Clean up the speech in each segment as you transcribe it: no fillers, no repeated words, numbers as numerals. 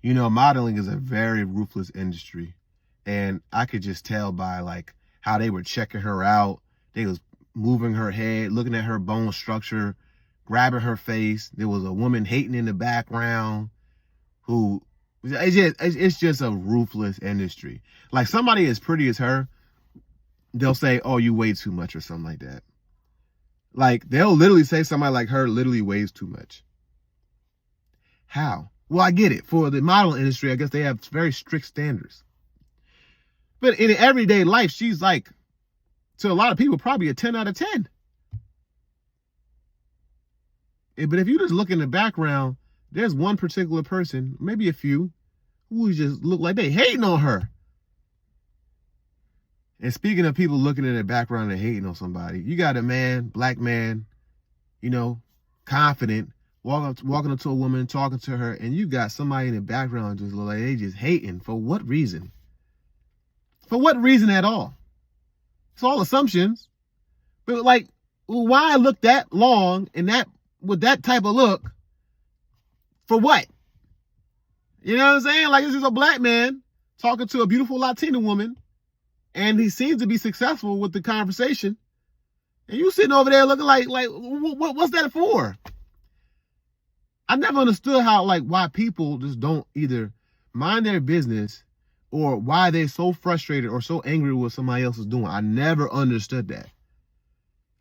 You know, modeling is a very ruthless industry. And I could just tell by like how they were checking her out. They was moving her head, looking at her bone structure, grabbing her face. There was a woman hating in the background who it's just a ruthless industry. Like somebody as pretty as her, they'll say, "Oh, you weigh too much" or something like that. Like they'll literally say somebody like her literally weighs too much. How? Well, I get it. For the model industry, I guess they have very strict standards. But in everyday life, she's like, to a lot of people, probably a 10 out of 10. But if you just look in the background, there's one particular person, maybe a few, who just look like they hating on her. And speaking of people looking in the background and hating on somebody, you got a man, black man, you know, confident, walking up to a woman, talking to her, and you got somebody in the background just look like they just hating. For what reason? For what reason at all? It's all assumptions. But like, why look that long and that with that type of look? For what? You know what I'm saying? Like, this is a black man talking to a beautiful Latina woman, and he seems to be successful with the conversation. And you sitting over there looking like what's that for? I never understood how, like, why people just don't either mind their business or why they're so frustrated or so angry with what somebody else is doing. I never understood that.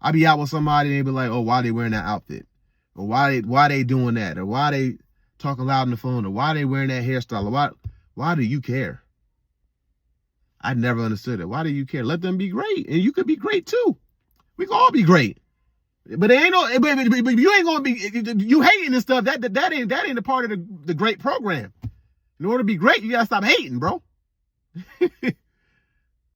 I be out with somebody and they be like, "Oh, why they wearing that outfit? Or why they doing that? Or why they talking loud on the phone? Or why they wearing that hairstyle? Or why do you care?" I never understood it. Why do you care? Let them be great. And you could be great too. We can all be great. But it ain't no, but you ain't gonna be, you hating and stuff. That ain't a part of the great program. In order to be great, you gotta stop hating, bro.